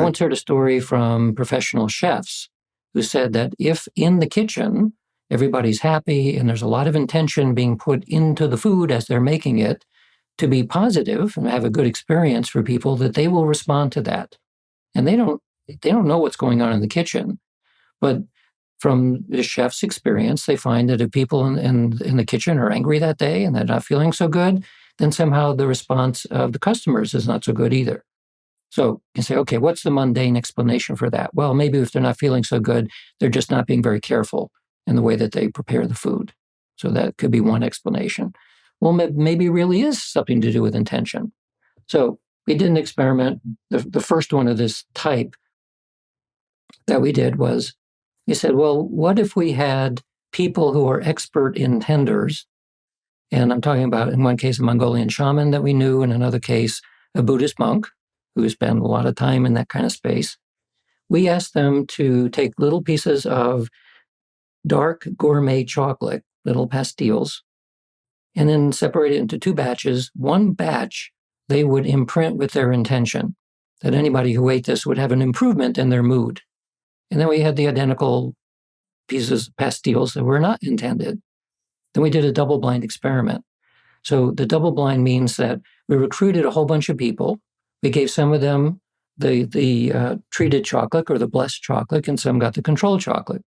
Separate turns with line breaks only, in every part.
once heard a story from professional chefs who said that if in the kitchen everybody's happy and there's a lot of intention being put into the food as they're making it to be positive and have a good experience for people, that they will respond to that. And they don't know what's going on in the kitchen, but from the chef's experience, they find that if people in the kitchen are angry that day and they're not feeling so good, then somehow the response of the customers is not so good either. So you say, okay, what's the mundane explanation for that? Well, maybe if they're not feeling so good, they're just not being very careful in the way that they prepare the food. So that could be one explanation. Well, maybe it really is something to do with intention. So we did an experiment. The first one of this type that we did was, we said, well, what if we had people who are expert in tenders? And I'm talking about, in one case, a Mongolian shaman that we knew, in another case, a Buddhist monk who spent a lot of time in that kind of space. We asked them to take little pieces of dark gourmet chocolate, little pastilles, and then separate it into two batches. One batch they would imprint with their intention, that anybody who ate this would have an improvement in their mood. And then we had the identical pieces, pastilles that were not intended. Then we did a double-blind experiment. So the double-blind means that we recruited a whole bunch of people. We gave some of them the treated chocolate or the blessed chocolate, and some got the controlled chocolate.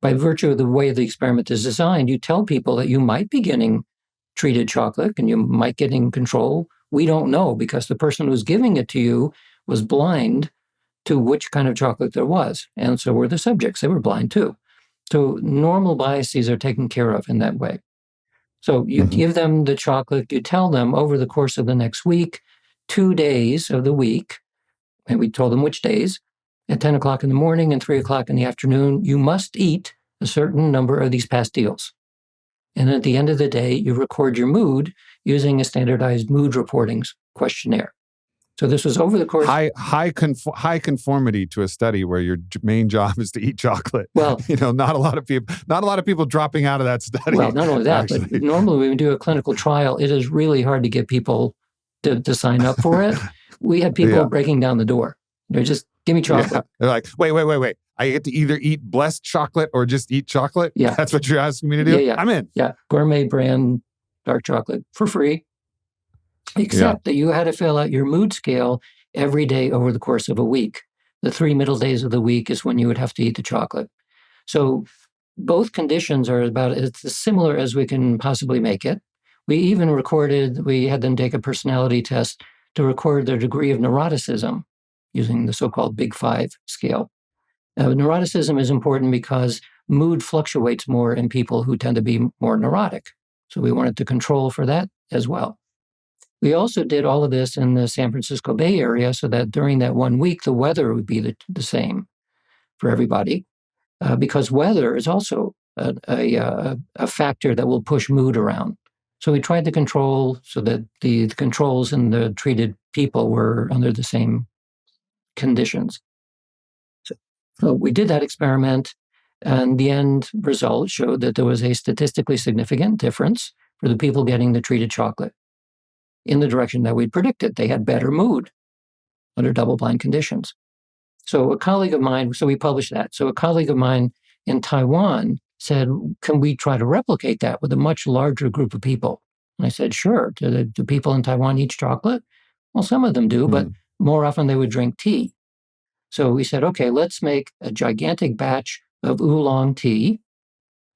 By virtue of the way the experiment is designed, you tell people that you might be getting treated chocolate and you might get in control. We don't know, because the person who's giving it to you was blind to which kind of chocolate there was. And so were the subjects. They were blind too. So normal biases are taken care of in that way. So you give them the chocolate, you tell them over the course of the next week, 2 days of the week, and we told them which days, at 10 o'clock in the morning and 3 o'clock in the afternoon, you must eat a certain number of these pastilles. And at the end of the day, you record your mood using a standardized mood reporting questionnaire. So this was over the course.
High conformity to a study where your main job is to eat chocolate.
Well,
not a lot of people dropping out of that study.
Well, not only that, but normally when we do a clinical trial, it is really hard to get people to sign up for it. We had people breaking down the door. Just give me chocolate.
Yeah. They're like, wait. I get to either eat blessed chocolate or just eat chocolate?
Yeah.
That's what you're asking me to do?
Yeah.
I'm in.
Yeah. Gourmet brand dark chocolate for free. Except that you had to fill out your mood scale every day over the course of a week. The 3 middle days of the week is when you would have to eat the chocolate. So both conditions are about as similar as we can possibly make it. We even we had them take a personality test to record their degree of neuroticism using the so-called Big Five scale. Neuroticism is important because mood fluctuates more in people who tend to be more neurotic. So we wanted to control for that as well. We also did all of this in the San Francisco Bay Area so that during that 1 week, the weather would be the same for everybody, because weather is also a factor that will push mood around. So we tried to control so that the controls and the treated people were under the same conditions. So we did that experiment, and the end result showed that there was a statistically significant difference for the people getting the treated chocolate in the direction that we'd predicted. They had better mood under double-blind conditions. So a colleague of mine, so we published that. So a colleague of mine in Taiwan said, can we try to replicate that with a much larger group of people? And I said, sure. Do people in Taiwan eat chocolate? Well, some of them do, but more often they would drink tea. So we said, okay, let's make a gigantic batch of oolong tea,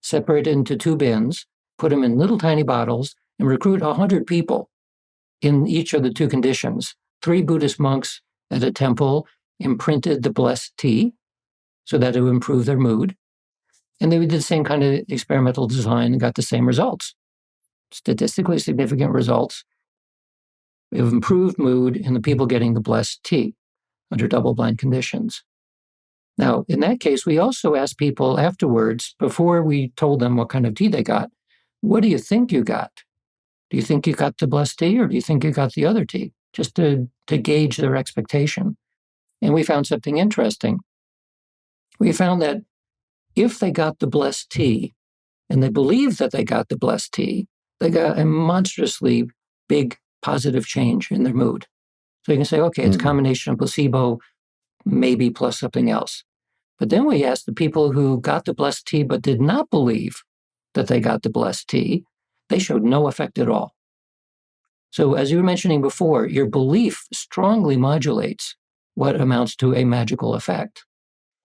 separate it into 2 bins, put them in little tiny bottles, and recruit 100 people in each of the 2 conditions. 3 Buddhist monks at a temple imprinted the blessed tea so that it would improve their mood. And they did the same kind of experimental design and got the same results. Statistically significant results of improved mood in the people getting the blessed tea under double-blind conditions. Now, in that case, we also asked people afterwards, before we told them what kind of tea they got, what do you think you got? Do you think you got the blessed tea, or do you think you got the other tea? Just to gauge their expectation. And we found something interesting. We found that if they got the blessed tea, and they believed that they got the blessed tea, they got a monstrously big positive change in their mood. So you can say, okay, it's a combination of placebo maybe plus something else. But then we asked the people who got the blessed tea but did not believe that they got the blessed tea, they showed no effect at all. So as you were mentioning before, your belief strongly modulates what amounts to a magical effect.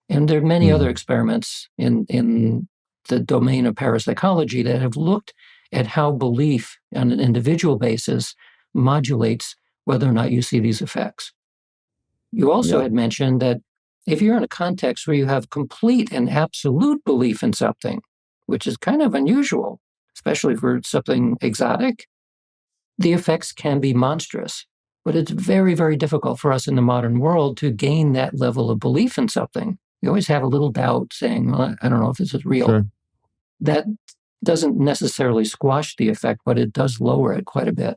And there are many other experiments in the domain of parapsychology that have looked at how belief on an individual basis modulates whether or not you see these effects. You also had mentioned that if you're in a context where you have complete and absolute belief in something, which is kind of unusual, especially for something exotic, the effects can be monstrous. But it's very, very difficult for us in the modern world to gain that level of belief in something. You always have a little doubt saying, well, I don't know if this is real.
Sure.
That doesn't necessarily squash the effect, but it does lower it quite a bit.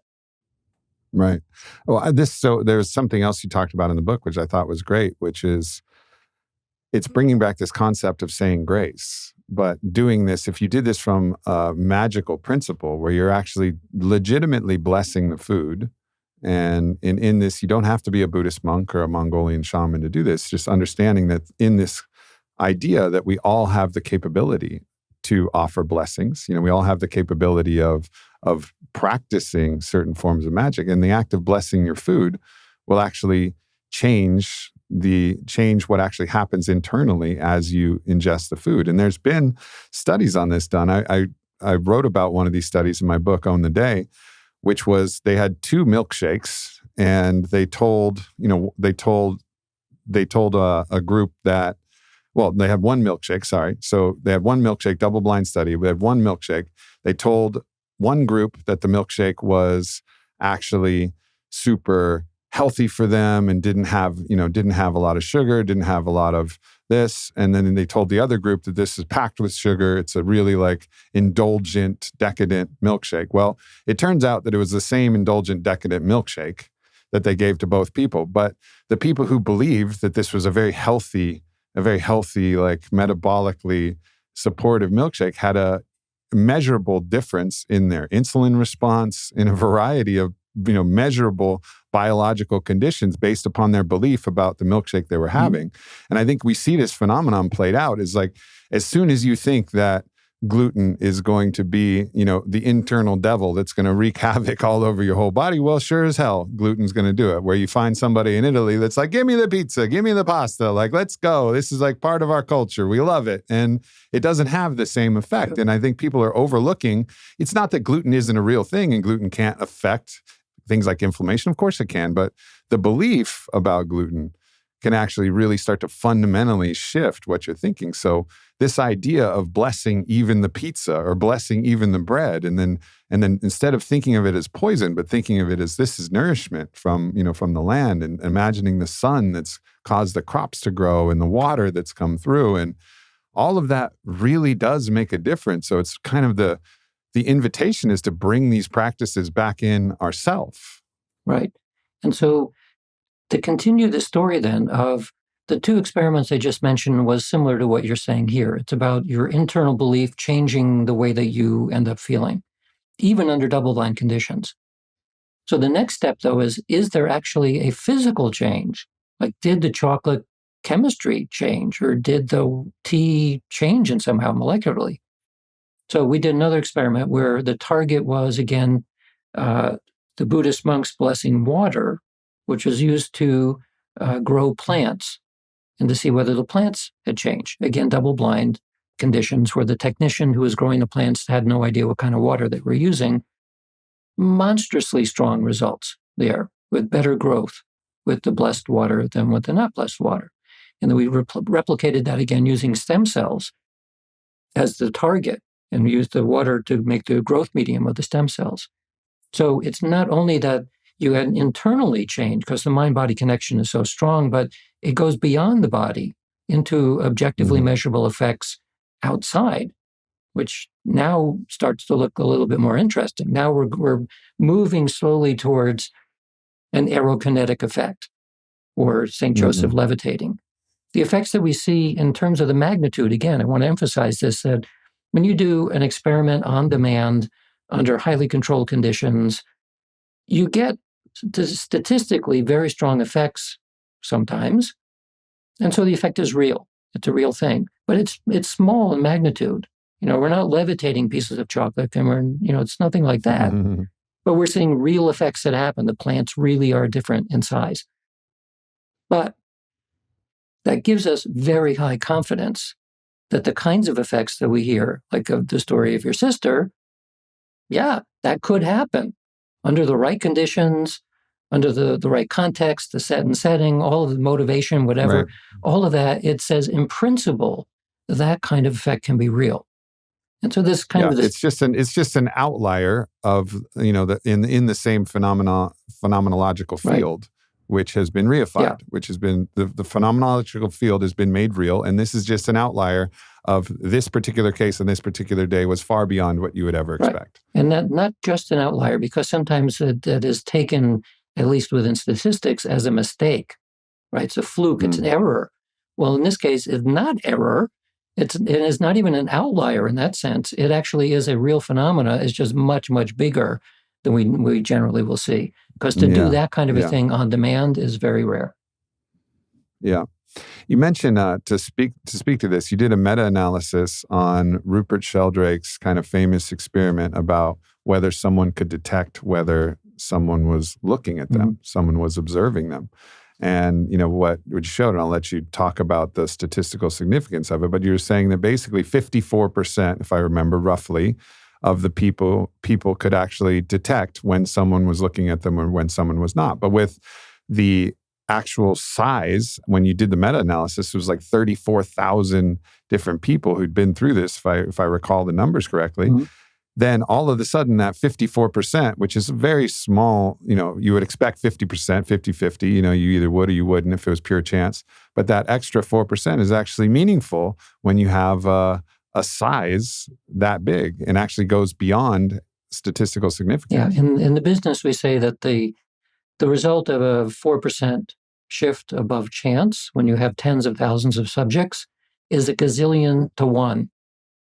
Right. Well, so there's something else you talked about in the book, which I thought was great, which is it's bringing back this concept of saying grace. But doing this, if you did this from a magical principle where you're actually legitimately blessing the food, and in this, you don't have to be a Buddhist monk or a Mongolian shaman to do this, just understanding that in this idea that we all have the capability to offer blessings. We all have the capability of practicing certain forms of magic, and the act of blessing your food will actually change what actually happens internally as you ingest the food. And there's been studies on this done. I wrote about one of these studies in my book, Own the Day, which was they had 2 milkshakes, and they told a group that, well, they had 1 milkshake, sorry. So they had 1 milkshake, double-blind study. We had 1 milkshake. They told one group that the milkshake was actually super healthy for them and didn't have a lot of sugar, didn't have a lot of this. And then they told the other group that this is packed with sugar. It's a really indulgent, decadent milkshake. Well, it turns out that it was the same indulgent, decadent milkshake that they gave to both people. But the people who believed that this was a very healthy, metabolically supportive milkshake had a measurable difference in their insulin response, in a variety of measurable biological conditions based upon their belief about the milkshake they were having. And I think we see this phenomenon played out is as soon as you think that gluten is going to be, the internal devil that's going to wreak havoc all over your whole body, well, sure as hell, gluten's going to do it. Where you find somebody in Italy that's like, give me the pizza, give me the pasta, let's go. This is part of our culture. We love it. And it doesn't have the same effect. And I think people are overlooking, it's not that gluten isn't a real thing and gluten can't affect things like inflammation. Of course it can, but the belief about gluten can actually really start to fundamentally shift what you're thinking. So this idea of blessing even the pizza or blessing even the bread, and then instead of thinking of it as poison, but thinking of it as this is nourishment from the land, and imagining the sun that's caused the crops to grow and the water that's come through, and all of that really does make a difference. So it's kind of the invitation is to bring these practices back in ourselves.
Right. And so to continue the story then of the 2 experiments I just mentioned was similar to what you're saying here. It's about your internal belief changing the way that you end up feeling, even under double-blind conditions. So the next step, though, is there actually a physical change? Did the chocolate chemistry change, or did the tea change in somehow molecularly? So we did another experiment where the target was, again, the Buddhist monks blessing water, which was used to grow plants and to see whether the plants had changed. Again, double-blind conditions where the technician who was growing the plants had no idea what kind of water they were using. Monstrously strong results there with better growth with the blessed water than with the not blessed water. And then we replicated that again using stem cells as the target and used the water to make the growth medium of the stem cells. So it's not only that you had internally changed because the mind-body connection is so strong, but it goes beyond the body into objectively measurable effects outside, which now starts to look a little bit more interesting. Now we're moving slowly towards an aerokinetic effect, or St. Joseph levitating. The effects that we see in terms of the magnitude, again, I want to emphasize this, that when you do an experiment on demand under highly controlled conditions, you get statistically very strong effects sometimes, And so the effect is real. It's a real thing, but it's small in magnitude. We're not levitating pieces of chocolate, and it's nothing like that. But we're seeing real effects that happen. The plants really are different in size. But that gives us very high confidence that the kinds of effects that we hear, like of the story of your sister, yeah, that could happen under the right conditions, under the right context, the set and setting, all of the motivation, whatever,
Right.
all of that. It says in principle, that kind of effect can be real. And so this kind of this,
it's just an outlier of in the same phenomenological field, which has been reified, which has been the phenomenological field has been made real, and this is just an outlier of this particular case on this particular day was far beyond what you would ever expect.
And that not just an outlier, because sometimes that is taken, at least within statistics, as a mistake, right? It's a fluke, it's an error. Well, in this case, it's not error. It is not even an outlier in that sense. It actually is a real phenomena. It's just much, much bigger than we generally will see. Because to do that kind of a thing on demand is very rare.
Yeah. You mentioned to speak to this, you did a meta-analysis on Rupert Sheldrake's kind of famous experiment about whether someone could detect whether someone was looking at them, someone was observing them. And what you showed, and I'll let you talk about the statistical significance of it, but you were saying that basically 54%, if I remember roughly, of the people could actually detect when someone was looking at them or when someone was not. But with the actual size, when you did the meta-analysis, it was like 34,000 different people who'd been through this, if I recall the numbers correctly. Then all of a sudden that 54%, which is very small, you would expect 50%, 50-50, you either would or you wouldn't if it was pure chance. But that extra 4% is actually meaningful when you have a size that big and actually goes beyond statistical significance.
Yeah, in the business, we say that the result of a 4% shift above chance, when you have tens of thousands of subjects, is a gazillion to one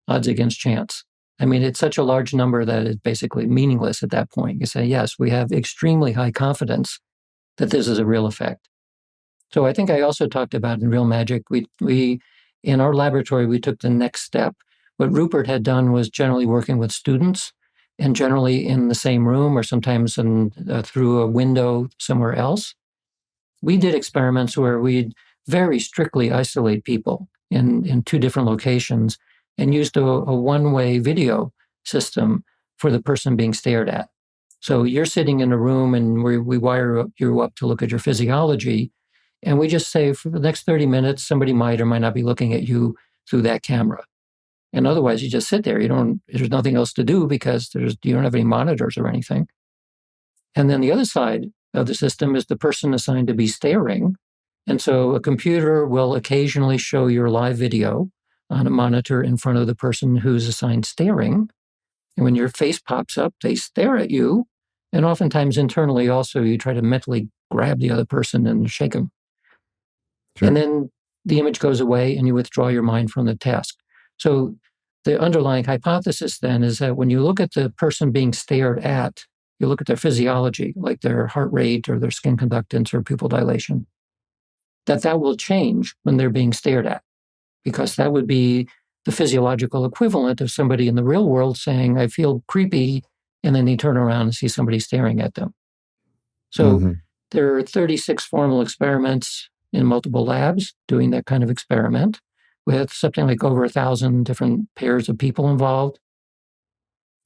odds against chance. I mean, it's such a large number that it's basically meaningless at that point. You say, yes, we have extremely high confidence that this is a real effect. So I think I also talked about in Real Magic, we in our laboratory, we took the next step. What Rupert had done was generally working with students and generally in the same room or sometimes through a window somewhere else. We did experiments where we'd very strictly isolate people in two different locations and used a one-way video system for the person being stared at. So you're sitting in a room and we wire you up to look at your physiology. And we just say for the next 30 minutes, somebody might or might not be looking at you through that camera. And otherwise you just sit there. There's nothing else to do because you don't have any monitors or anything. And then the other side of the system is the person assigned to be staring. And so a computer will occasionally show your live video on a monitor in front of the person who's assigned staring. And when your face pops up, they stare at you. And oftentimes internally also, you try to mentally grab the other person and shake them. Sure. And then the image goes away and you withdraw your mind from the task. So the underlying hypothesis then is that when you look at the person being stared at, you look at their physiology, like their heart rate or their skin conductance or pupil dilation, that will change when they're being stared at. Because that would be the physiological equivalent of somebody in the real world saying, I feel creepy, and then they turn around and see somebody staring at them. So there are 36 formal experiments in multiple labs doing that kind of experiment with something like over 1,000 different pairs of people involved.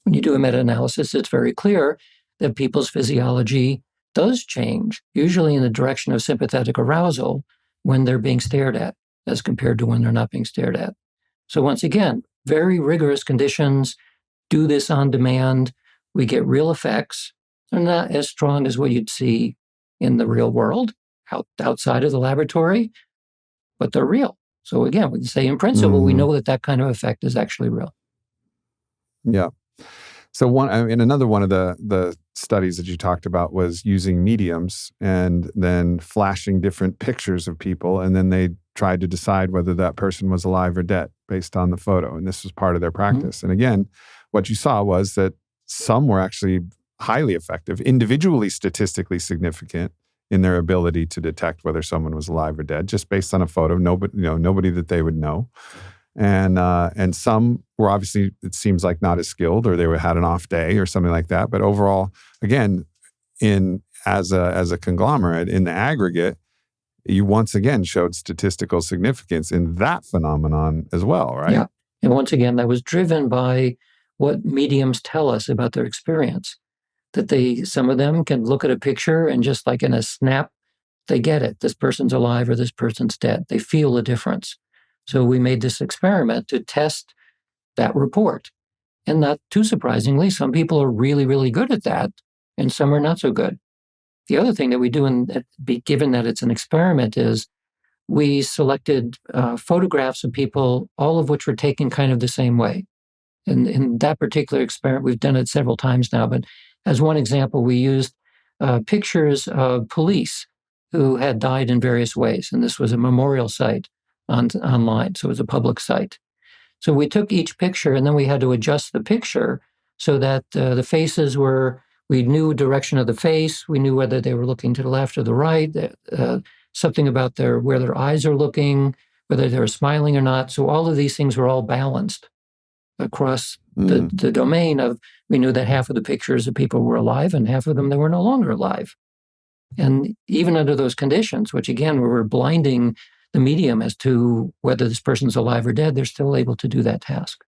When you do a meta-analysis, it's very clear that people's physiology does change, usually in the direction of sympathetic arousal when they're being stared at, as compared to when they're not being stared at. So once again, very rigorous conditions, do this on demand. We get real effects. They're not as strong as what you'd see in the real world, outside of the laboratory, but they're real. So again, we can say in principle, we know that kind of effect is actually real.
Yeah. So another one of the studies that you talked about was using mediums and then flashing different pictures of people, and then they tried to decide whether that person was alive or dead based on the photo. And this was part of their practice. And again, what you saw was that some were actually highly effective, individually statistically significant in their ability to detect whether someone was alive or dead, just based on a photo. Nobody that they would know. And some were obviously, it seems like, not as skilled, or they had an off day or something like that. But overall, again, as a conglomerate, in the aggregate, you once again showed statistical significance in that phenomenon as well, right?
Yeah. And once again, that was driven by what mediums tell us about their experience. That some of them can look at a picture and just like in a snap, they get it. This person's alive or this person's dead. They feel the difference. So we made this experiment to test that report. And not too surprisingly, some people are really, really good at that, and some are not so good. The other thing that we do, given that it's an experiment, is we selected photographs of people, all of which were taken kind of the same way. And in that particular experiment, we've done it several times now, but as one example, we used pictures of police who had died in various ways. And this was a memorial site online, so it was a public site. So we took each picture, and then we had to adjust the picture so that the faces we knew direction of the face, we knew whether they were looking to the left or the right, something about where their eyes are looking, whether they were smiling or not. So all of these things were all balanced across the domain of, we knew that half of the pictures of people were alive and half of them, they were no longer alive. And even under those conditions, which again, we were blinding the medium as to whether this person's alive or dead, they're still able to do that task.